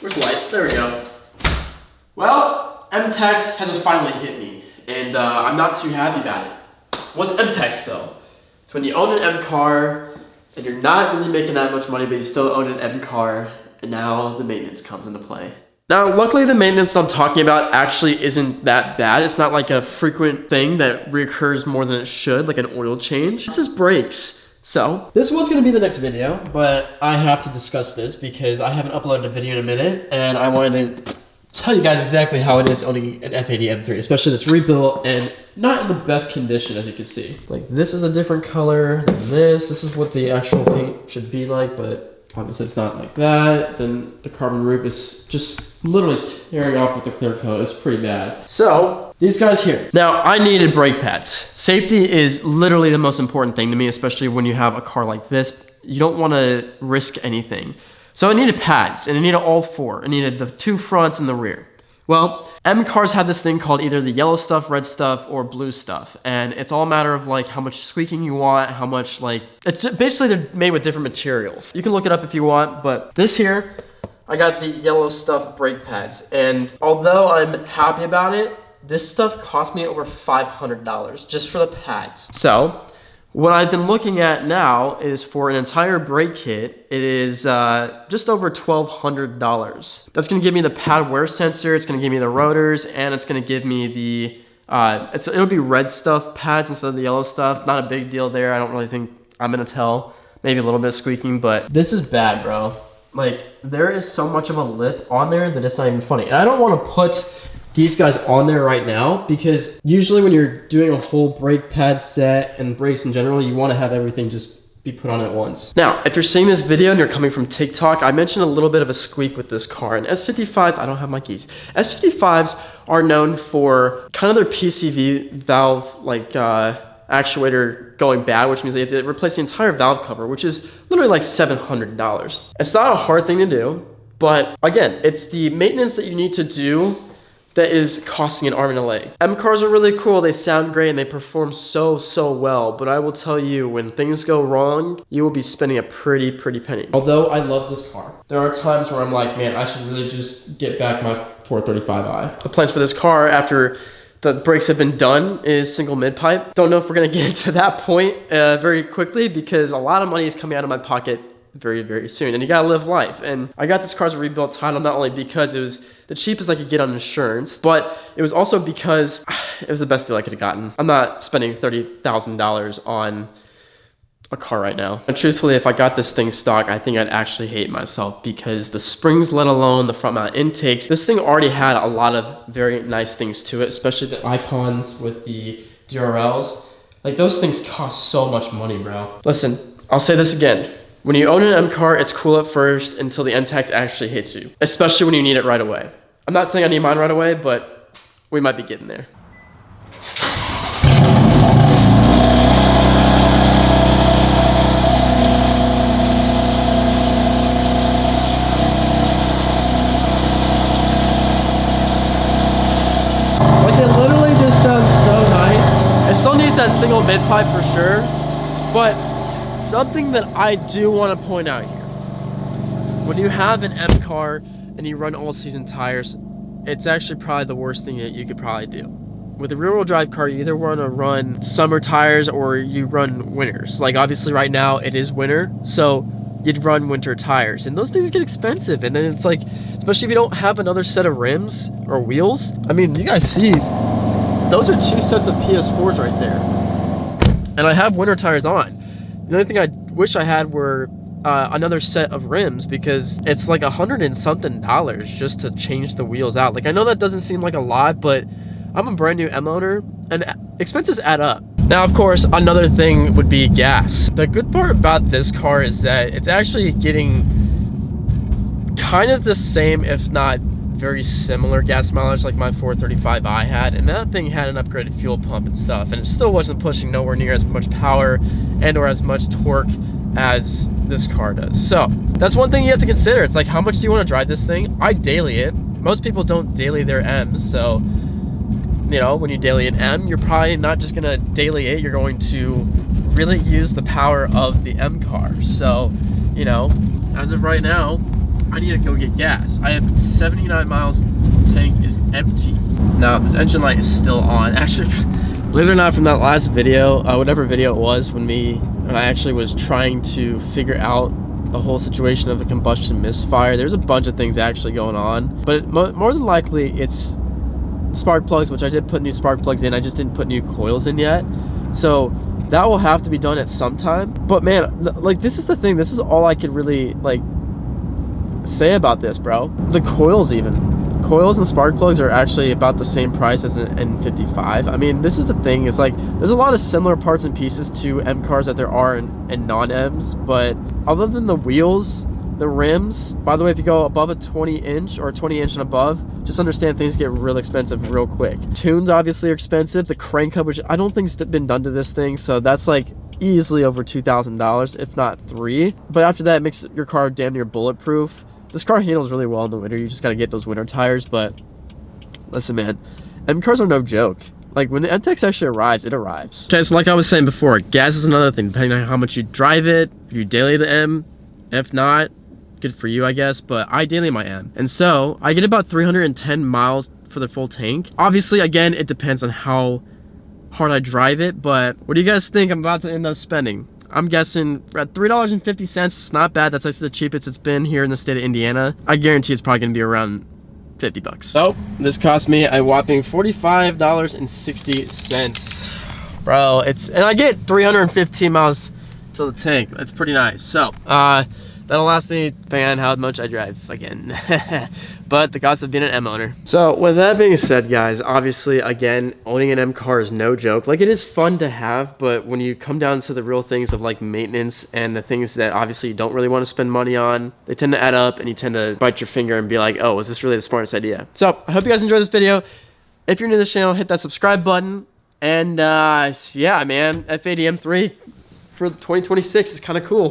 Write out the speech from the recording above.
Where's the light? There we go. Well, MTEX has finally hit me, and I'm not too happy about it. What's MTEX though? It's when you own an M car, and you're not really making that much money, but you still own an M car, and now the maintenance comes into play. Now, luckily the maintenance I'm talking about actually isn't that bad. It's not like a frequent thing that reoccurs more than it should, like an oil change. This is brakes. So, this was going to be the next video, but I have to discuss this because I haven't uploaded a video in a minute, and I wanted to tell you guys exactly how it is owning an F80 M3, especially that's rebuilt and not in the best condition, as you can see. Like, this is a different color than this. This is what the actual paint should be like, but obviously it's not like that. Then the carbon roof is just literally tearing off with the clear coat. It's pretty bad. So, these guys here. Now, I needed brake pads. Safety is literally the most important thing to me, especially when you have a car like this. You don't want to risk anything. So I needed pads, and I needed all four. I needed the two fronts and the rear. Well, M cars have this thing called either the yellow stuff, red stuff, or blue stuff. And it's all a matter of like how much squeaking you want, how much like, it's basically they're made with different materials. You can look it up if you want, but this here, I got the yellow stuff brake pads. And although I'm happy about it, this stuff cost me over $500 just for the pads. So, what I've been looking at now is for an entire brake kit, it is just over $1,200. That's gonna give me the pad wear sensor, it's gonna give me the rotors, and it's gonna give me the, it'll be red stuff pads instead of the yellow stuff. Not a big deal there. I don't really think I'm gonna tell. Maybe a little bit of squeaking, but this is bad, bro. Like, there is so much of a lip on there that it's not even funny. And I don't wanna put these guys on there right now because usually when you're doing a whole brake pad set and brakes in general, you want to have everything just be put on at once. Now, if you're seeing this video and you're coming from TikTok, I mentioned a little bit of a squeak with this car. And S55s, I don't have my keys. S55s are known for kind of their PCV valve like actuator going bad, which means they have to replace the entire valve cover, which is literally like $700. It's not a hard thing to do, but again, it's the maintenance that you need to do that is costing an arm and a leg. M cars are really cool, they sound great, and they perform so well, but I will tell you, when things go wrong, you will be spending a pretty penny. Although I love this car, there are times where I'm like, man, I should really just get back my 435i. The plans for this car after the brakes have been done is single mid-pipe. Don't know if we're gonna get to that point very quickly because a lot of money is coming out of my pocket very soon, and you gotta live life. And I got this car as a rebuilt title not only because it was the cheapest I could get on insurance, but it was also because it was the best deal I could have gotten. I'm not spending $30,000 on a car right now. And truthfully, if I got this thing stock, I think I'd actually hate myself because the springs, let alone the front mount intakes, this thing already had a lot of very nice things to it, especially the icons with the DRLs. Like, those things cost so much money, bro. Listen, I'll say this again. When you own an M car, it's cool at first until the MTEX actually hits you, especially when you need it right away. I'm not saying I need mine right away, but we might be getting there. Like, it literally just sounds so nice. It still needs that single mid-pipe for sure, but something that I do want to point out here. When you have an M car and you run all season tires, it's actually probably the worst thing that you could probably do. With a rear wheel drive car, you either want to run summer tires or you run winters. Like, obviously right now it is winter, so you'd run winter tires, and those things get expensive. And then it's like, especially if you don't have another set of rims or wheels. I mean, you guys see, those are two sets of PS4s right there. And I have winter tires on. The only thing I wish I had were another set of rims, because it's like $100 and something just to change the wheels out. Like, I know that doesn't seem like a lot, but I'm a brand new M owner and expenses add up. Now, of course, another thing would be gas. The good part about this car is that it's actually getting kind of the same, if not very similar gas mileage like my 435i had, and that thing had an upgraded fuel pump and stuff, and it still wasn't pushing nowhere near as much power and or as much torque as this car does. So that's one thing you have to consider. It's like, how much do you want to drive this thing? I daily it. Most people don't daily their M's, so you know, when you daily an M, you're probably not just gonna daily it, you're going to really use the power of the M car. So, you know, as of right now, I need to go get gas. I have 79 miles till the tank is empty. Now, this engine light is still on. Actually, believe it or not, from that last video, whatever video it was, when I actually was trying to figure out the whole situation of a combustion misfire, there's a bunch of things actually going on. But more than likely, it's spark plugs, which I did put new spark plugs in. I just didn't put new coils in yet. So that will have to be done at some time. But man, like, this is the thing. This is all I could really, like, say about this, bro. The coils, even. Coils and spark plugs are actually about the same price as an N55. I mean, this is the thing. It's like, there's a lot of similar parts and pieces to M cars that there are in non-Ms. But other than the wheels, the rims, by the way, if you go above a 20-inch or 20-inch and above, just understand things get real expensive real quick. Tunes obviously are expensive. The crank hub, which I don't think's been done to this thing, so that's like easily over $2,000, if not $3,000. But after that, it makes your car damn near bulletproof. This car handles really well in the winter. You just gotta get those winter tires. But listen, man, M cars are no joke. Like, when the MTEX actually arrives, it arrives. Okay, so like I was saying before, gas is another thing. Depending on how much you drive it, if you daily the M, if not, good for you, I guess, but I daily my M. And so I get about 310 miles for the full tank. Obviously, again, it depends on how hard I drive it, but what do you guys think I'm about to end up spending? I'm guessing at $3.50. It's not bad. That's actually the cheapest it's been here in the state of Indiana. I guarantee it's probably gonna be around 50 bucks. So this cost me a whopping $45.60. Bro, and I get 315 miles to the tank. That's pretty nice. So that'll last me, depending on how much I drive again. But the cost of being an M owner. So with that being said, guys, obviously, again, owning an M car is no joke. Like, it is fun to have, but when you come down to the real things of like maintenance and the things that obviously you don't really want to spend money on, they tend to add up and you tend to bite your finger and be like, oh, is this really the smartest idea? So I hope you guys enjoyed this video. If you're new to this channel, hit that subscribe button. And yeah, man, F80 M3 for 2026 is kind of cool.